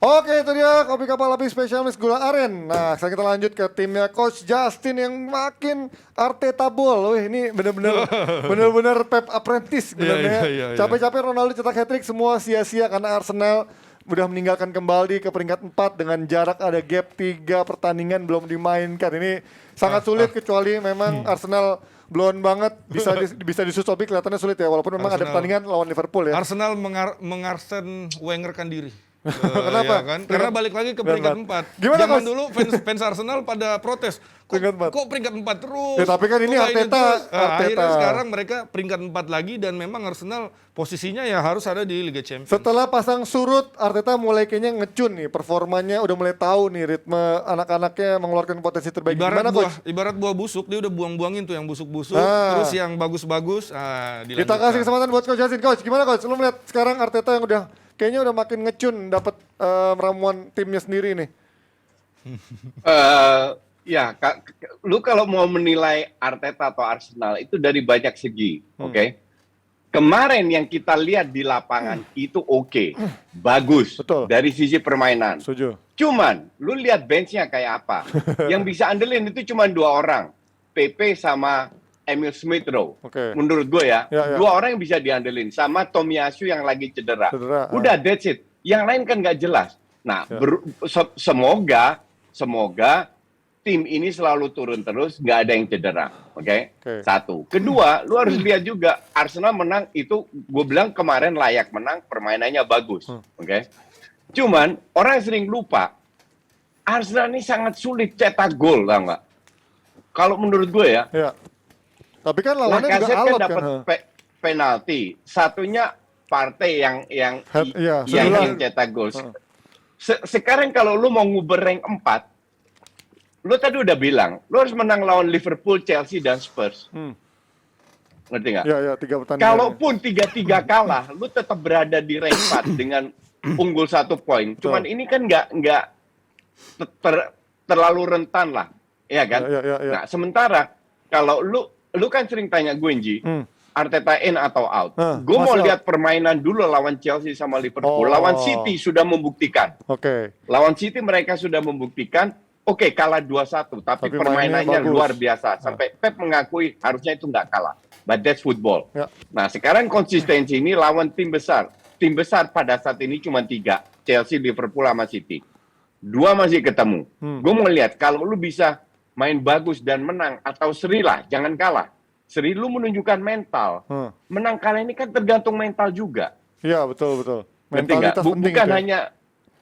Oke, itu dia kopi kapal api spesialis gula aren. Nah, sekarang kita lanjut ke timnya Coach Justin yang makin Arteta ball. Wih, ini bener-bener Pep Apprentice benernya. Iya. Capek-capek Ronaldo cetak hat-trick semua sia-sia karena Arsenal udah meninggalkan kembali ke peringkat 4 dengan jarak ada gap 3 pertandingan belum dimainkan. Ini sangat sulit kecuali memang Arsenal blown banget bisa disusul, tapi kelihatannya sulit ya walaupun memang ada pertandingan lawan Liverpool ya. Arsenal mengarsen Wengerkan diri. Kenapa? Ya kan? Karena balik lagi ke peringkat 4. Gimana, Zaman Coach? dulu fans Arsenal pada protes. Kok peringkat 4 terus? Ya, tapi kan ini Kok Arteta, terus? Nah, Arteta. akhirnya sekarang mereka peringkat 4 lagi dan memang Arsenal posisinya ya harus ada di Liga Champions. Setelah pasang surut, Arteta mulai kayaknya ngecun nih, performanya udah mulai tahu nih ritme anak-anaknya mengeluarkan potensi terbaik. Gimana, Coach? Ibarat buah busuk, dia udah buang-buangin tuh yang busuk-busuk, Ah. terus yang bagus-bagus, Kita dilanjutkan. kasih kesempatan buat Coach Justin. Coach, gimana Coach? Lu melihat sekarang Arteta yang kayaknya udah makin ngecun dapat ramuan timnya sendiri nih. Ya, lu kalau mau menilai Arteta atau Arsenal itu dari banyak segi, oke? Kemarin yang kita lihat di lapangan itu oke, bagus Betul. dari sisi permainan. Setuju. Cuman, lu lihat benchnya kayak apa? Yang bisa andelin itu cuma 2 orang, Pepe sama Emil Smith Rowe. Oke. Menurut gue ya, Ya. 2 orang yang bisa diandelin sama Tomiyasu yang lagi cedera. Udah that's it. Yang lain kan nggak jelas. Nah, semoga tim ini selalu turun terus, nggak ada yang cedera, oke? Satu. Kedua, lu harus lihat juga Arsenal menang itu, gue bilang kemarin layak menang, permainannya bagus, oke? Cuman orang sering lupa, Arsenal ini sangat sulit cetak gol, tau nggak? Kalau menurut gue ya. Ya. Tapi kan lawannya juga Lacazette alot dapat kan. penalti, satunya Partey yang cetak gol. Sekarang kalau lu mau nguber rank 4, lu tadi udah bilang, lu harus menang lawan Liverpool, Chelsea, dan Spurs. Ngerti nggak? Ya, 3 pertandingan. Kalaupun 3-3 kalah, lu tetap berada di rank 4 dengan unggul 1 poin. Cuman ini kan nggak terlalu rentan lah, ya kan? Ya. Nah, sementara kalau lu kan sering tanya gue, Nji, Arteta in atau out? Gue mau lihat permainan dulu lawan Chelsea sama Liverpool. Lawan City sudah membuktikan. Lawan City mereka sudah membuktikan. Oke, kalah 2-1, tapi permainannya luar biasa. Sampai Pep mengakui harusnya itu nggak kalah. But that's football. Ya. Nah, sekarang konsistensi ini lawan tim besar. Tim besar pada saat ini cuma 3. Chelsea, Liverpool, sama City. 2 masih ketemu. Gue mau lihat, kalau lu bisa main bagus dan menang, atau seri lah, jangan kalah. Seri lu menunjukkan mental. Menang kalah ini kan tergantung mental juga. Iya, betul. Mentalitas bukan hanya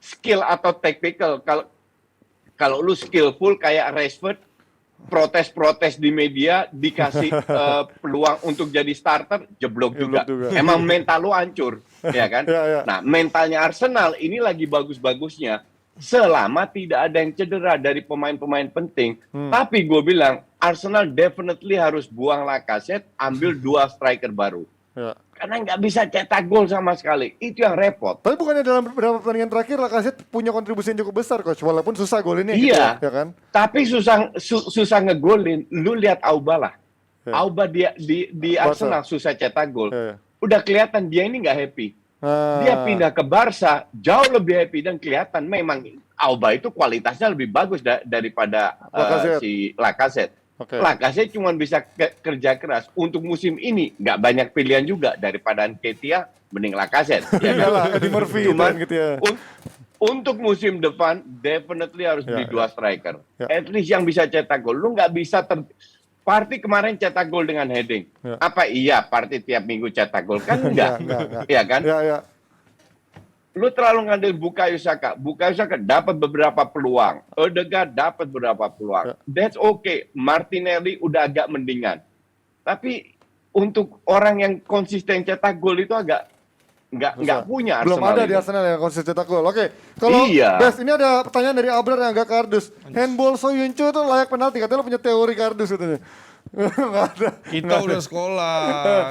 skill atau tactical. Kalau lu skillful kayak Rashford, protes-protes di media, dikasih peluang untuk jadi starter, jeblok juga. Emang mental lu hancur, ya kan? Ya. Nah, mentalnya Arsenal ini lagi bagus-bagusnya selama tidak ada yang cedera dari pemain-pemain penting. Tapi gue bilang, Arsenal definitely harus buang Lacazette, ambil 2 striker baru. Ya. Karena nggak bisa cetak gol sama sekali. Itu yang repot. Tapi bukannya dalam beberapa pertandingan terakhir Lacazette punya kontribusi yang cukup besar, Coach. Walaupun susah golinnya gitu Iya, ya kan? tapi susah ngegolin. Lu lihat Auba lah. Ya. Auba di Arsenal susah cetak gol. Ya. Udah kelihatan dia ini nggak happy. Dia pindah ke Barca, jauh lebih happy dan kelihatan memang Auba itu kualitasnya lebih bagus daripada si Lacazette. Lacazette cuma bisa kerja keras. Untuk musim ini nggak banyak pilihan juga daripada Nketiah, mending Lacazette. Ya kan? Eddie Murphy gitu ya. Untuk musim depan, definitely harus beli 2 striker. Ya. At least yang bisa cetak gol. Lu nggak bisa Partey kemarin cetak gol dengan heading. Ya. Apa iya Partey tiap minggu cetak gol? Kan enggak. Iya kan? Ya. Lu terlalu ngambil Bukayo Saka. Bukayo Saka dapat beberapa peluang. Odegaard dapat beberapa peluang. That's okay. Martinelli udah agak mendingan. Tapi untuk orang yang konsisten cetak gol itu agak nggak punya Arsenal. Belum ada di Arsenal yang konsisten cetak gol. Oke. Kalau Bes, ini ada pertanyaan dari Abrar yang agak kardus. Handball Soyuncu itu layak penalti. Katanya lo punya teori kardus katanya. Nggak ada. Kita udah sekolah.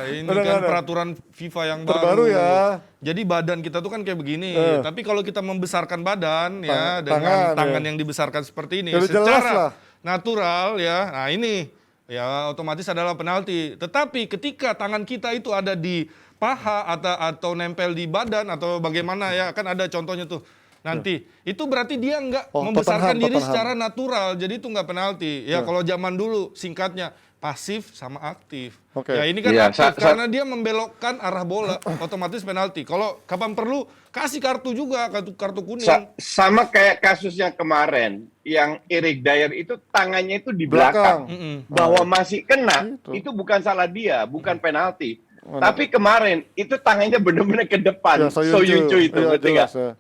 Ini kan peraturan FIFA yang terbaru ya. Jadi badan kita tuh kan kayak begini. Tapi kalau kita membesarkan badan ya dengan tangan yang dibesarkan seperti ini secara natural ya. Nah ini ya otomatis adalah penalti. Tetapi ketika tangan kita itu ada di paha atau nempel di badan atau bagaimana ya, kan ada contohnya tuh. nanti. Itu berarti dia nggak membesarkan diri secara natural, jadi itu nggak penalti. Ya kalau zaman dulu singkatnya pasif sama aktif. Ya ini kan aktif karena dia membelokkan arah bola, otomatis penalti. Kalau kapan perlu kasih kartu juga, kartu kuning. Sama kayak kasusnya kemarin yang Eric Dyer itu tangannya itu di belakang. Bahwa masih kena, itu bukan salah dia, bukan penalti. Tapi kemarin itu tangannya benar-benar ke depan, Soyuncu itu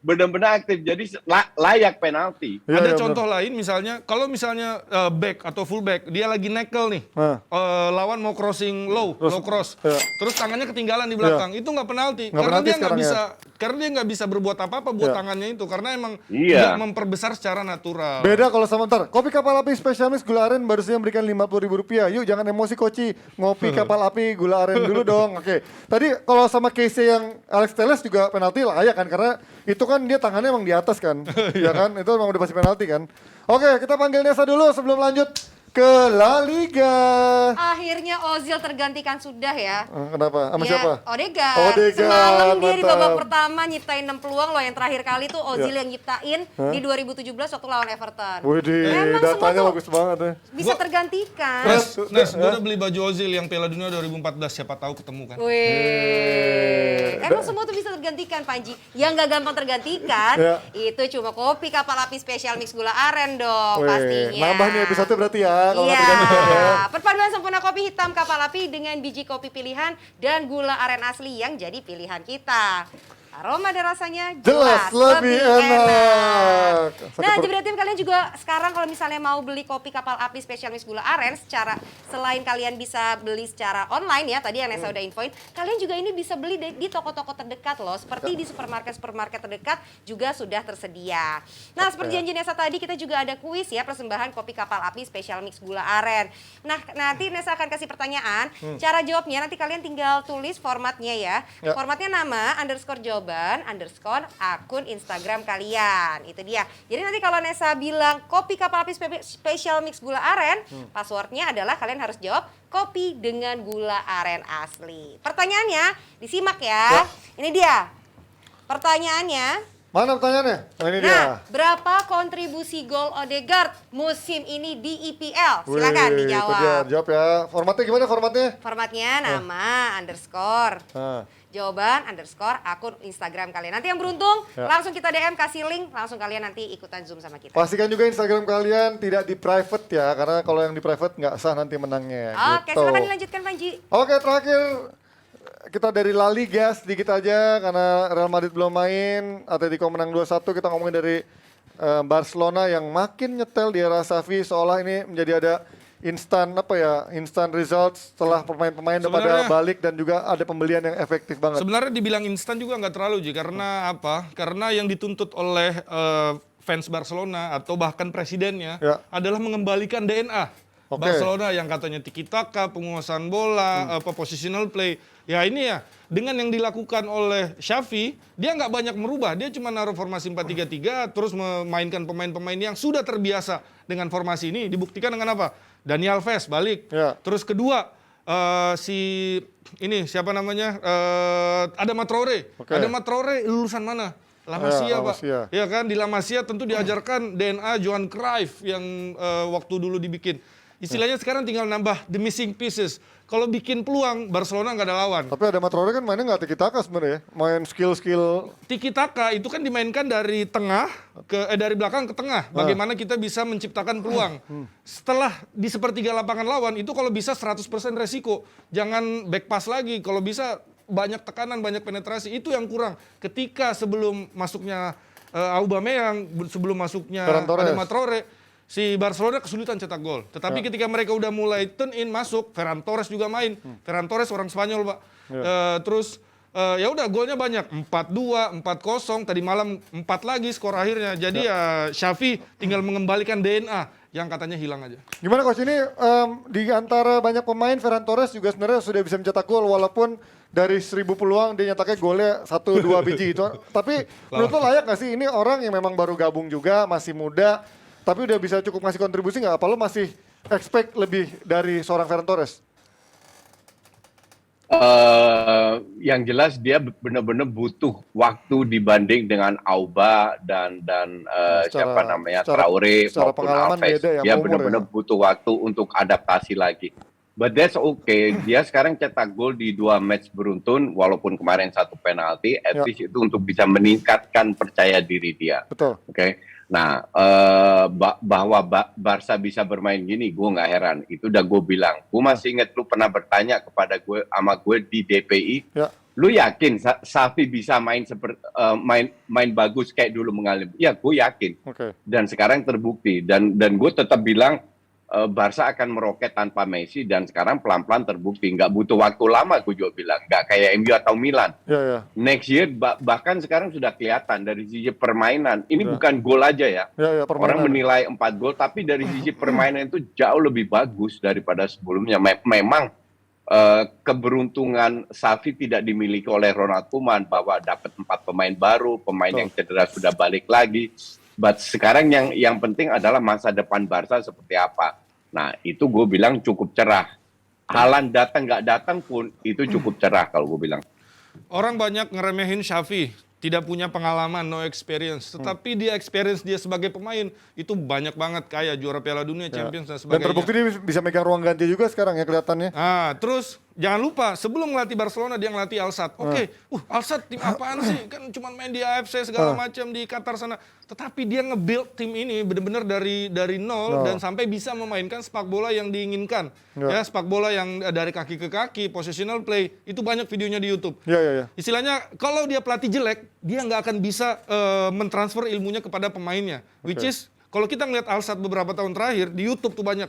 benar-benar aktif, jadi layak penalti. Ada contoh lain misalnya, kalau misalnya back atau full back dia lagi nekel nih, lawan mau crossing low cross, terus tangannya ketinggalan di belakang, itu nggak penalti, karena dia nggak bisa berbuat apa-apa buat tangannya itu, karena emang tidak memperbesar secara natural. Beda kalau sebentar, kopi kapal api spesial mix gula aren baru saja memberikan Rp50.000. Yuk jangan emosi Koci, ngopi kapal api gula aren dulu dong. Oke, tadi kalau sama case yang Alex Telles juga penalti layak kan, karena itu kan dia tangannya emang di atas kan, ya kan, itu emang udah pasti penalti kan. Oke, kita panggil Nesa dulu sebelum lanjut ke La Liga. Akhirnya Ozil tergantikan sudah ya. Kenapa? Sama siapa? Odegaard. Semalam dia di babak pertama nyiptain 6 peluang loh. Yang terakhir kali tuh Ozil yang nyiptain di 2017 waktu lawan Everton. Widih, datanya bagus banget ya. Bisa tergantikan. Nes, gue udah beli baju Ozil yang Piala Dunia 2014, siapa tahu ketemu kan. Wih, emang semua tuh bisa tergantikan Panji. Yang gak gampang tergantikan, itu cuma kopi kapal api spesial mix gula aren dong pastinya. Nambah nih episode berarti ya. Iya, perpaduan sempurna kopi hitam kapal api dengan biji kopi pilihan dan gula aren asli yang jadi pilihan kita. Aroma dan rasanya jelas lebih enak. Nah, jadi berarti kalian juga sekarang kalau misalnya mau beli kopi kapal api spesial mix gula aren selain kalian bisa beli secara online ya, tadi yang Nesa udah infoin, kalian juga ini bisa beli di toko-toko terdekat loh, seperti di supermarket terdekat juga sudah tersedia. Nah, seperti janji Nesa tadi, kita juga ada kuis ya, persembahan kopi kapal api spesial mix gula aren. Nah, nanti Nesa akan kasih pertanyaan, cara jawabnya nanti kalian tinggal tulis formatnya ya. Formatnya nama, _ akun Instagram kalian. Itu dia. Jadi nanti kalau Nesa bilang kopi kapal api spesial mix gula aren, passwordnya adalah kalian harus jawab kopi dengan gula aren asli. Pertanyaannya disimak ya. Ini dia. Pertanyaannya. Mana pertanyaannya? Oh, ini dia. Berapa kontribusi gol Odegaard musim ini di IPL? Silakan dijawab. Jawab ya. Formatnya gimana formatnya? Formatnya nama, _ jawaban _ akun Instagram kalian. Nanti yang beruntung langsung kita DM, kasih link, langsung kalian nanti ikutan Zoom sama kita. Pastikan juga Instagram kalian tidak di private ya, karena kalau yang di private nggak sah nanti menangnya. Oke, silakan dilanjutkan Panji. Oke, terakhir kita dari La Liga sedikit aja karena Real Madrid belum main, Atletico menang 2-1. Kita ngomongin dari Barcelona yang makin nyetel di era Xavi, seolah ini menjadi ada instant results setelah pemain-pemain pada balik dan juga ada pembelian yang efektif banget. Sebenarnya dibilang instan juga nggak terlalu Ji, karena apa? Karena yang dituntut oleh fans Barcelona atau bahkan presidennya adalah mengembalikan DNA Barcelona yang katanya tiki-taka, penguasaan bola, positional play. Ya ini ya, dengan yang dilakukan oleh Xavi, dia nggak banyak merubah. Dia cuma naruh formasi 4-3-3, terus memainkan pemain-pemain yang sudah terbiasa dengan formasi ini. Dibuktikan dengan apa? Dani Alves balik. Terus kedua, siapa namanya? Adama Traoré. Adama Traoré lulusan mana? La Masia, Pak. Ya kan, di La Masia tentu diajarkan DNA Johan Cruyff yang waktu dulu dibikin. Istilahnya sekarang tinggal nambah the missing pieces. Kalau bikin peluang, Barcelona nggak ada lawan. Tapi Adama Traoré kan mainnya nggak tiki-taka sebenarnya, main skill-skill. Tiki-taka itu kan dimainkan dari dari belakang ke tengah. Bagaimana kita bisa menciptakan peluang. Setelah di sepertiga lapangan lawan, itu kalau bisa 100% resiko. Jangan back pass lagi, kalau bisa banyak tekanan, banyak penetrasi. Itu yang kurang. Ketika sebelum masuknya Aubameyang, sebelum masuknya Adama Traoré, si Barcelona kesulitan cetak gol. Tetapi ketika mereka udah mulai turn in masuk, Ferran Torres juga main. Ferran Torres orang Spanyol, Pak. Terus ya udah golnya banyak. 4-2, 4-0, tadi malam 4 lagi skor akhirnya. Jadi ya Xavi tinggal mengembalikan DNA yang katanya hilang aja. Gimana Coach, ini di antara banyak pemain Ferran Torres juga sebenarnya sudah bisa mencetak gol walaupun dari 1000 peluang dia nyetaknya golnya 1-2 biji itu. Tapi menurut lo layak gak sih ini orang yang memang baru gabung juga, masih muda, tapi udah bisa cukup ngasih kontribusi nggak? Apa lo masih expect lebih dari seorang Ferran Torres? Yang jelas dia benar-benar butuh waktu dibanding dengan Auba dan siapa namanya Traore maupun Alves. Dia benar-benar butuh waktu untuk adaptasi lagi. But that's okay. Dia sekarang cetak gol di 2 match beruntun, walaupun kemarin 1 penalti. At least itu untuk bisa meningkatkan percaya diri dia. Betul. Oke. Nah, bahwa Barca bisa bermain gini, gue nggak heran. Itu udah gue bilang. Gue masih inget lu pernah bertanya kepada gue, sama gue di DPI. Ya. Lu yakin Xavi bisa main bagus kayak dulu mengalir? Ya, gue yakin. Okay. Dan sekarang terbukti. Dan gue tetap bilang Barca akan meroket tanpa Messi, dan sekarang pelan-pelan terbukti. Nggak butuh waktu lama, gue juga bilang. Nggak kayak MU atau Milan. Next year bahkan sekarang sudah kelihatan dari sisi permainan. Ini bukan gol aja ya. Orang menilai 4 gol, tapi dari sisi permainan itu jauh lebih bagus daripada sebelumnya. Memang keberuntungan Xavi tidak dimiliki oleh Ronald Koeman bahwa dapat 4 pemain baru, pemain yang cedera sudah balik lagi. But sekarang yang penting adalah masa depan Barca seperti apa. Nah, itu gue bilang cukup cerah. Haaland datang nggak datang pun itu cukup cerah kalau gue bilang. Orang banyak ngeremehin Xavi, tidak punya pengalaman, no experience. Tetapi dia experience dia sebagai pemain itu banyak banget, kayak juara Piala Dunia, Champions dan sebagainya. Dan terbukti dia bisa megang ruang ganti juga sekarang ya kelihatannya. Terus jangan lupa sebelum ngelatih Barcelona dia ngelatih Al-Sadd. Oke, Al-Sadd tim apaan sih? Kan cuma main di AFC segala macam di Qatar sana. Tetapi dia nge-build tim ini benar-benar dari nol dan sampai bisa memainkan sepak bola yang diinginkan. Ya, sepak bola yang dari kaki ke kaki, positional play, itu banyak videonya di YouTube. Istilahnya kalau dia pelatih jelek, dia nggak akan bisa mentransfer ilmunya kepada pemainnya. Which is kalau kita ngeliat Al-Sadd beberapa tahun terakhir di YouTube tuh banyak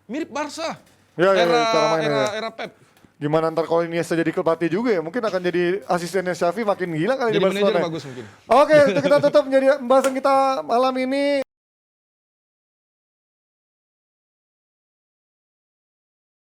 mirip Barca. Era Pep. Gimana ntar kalau Iniesta jadi pelatih juga ya, mungkin akan jadi asistennya Xavi makin gila kali jadi di Barcelona. Jadi manajer bagus mungkin. Oke, itu kita tutup menjadi pembahasan kita malam ini.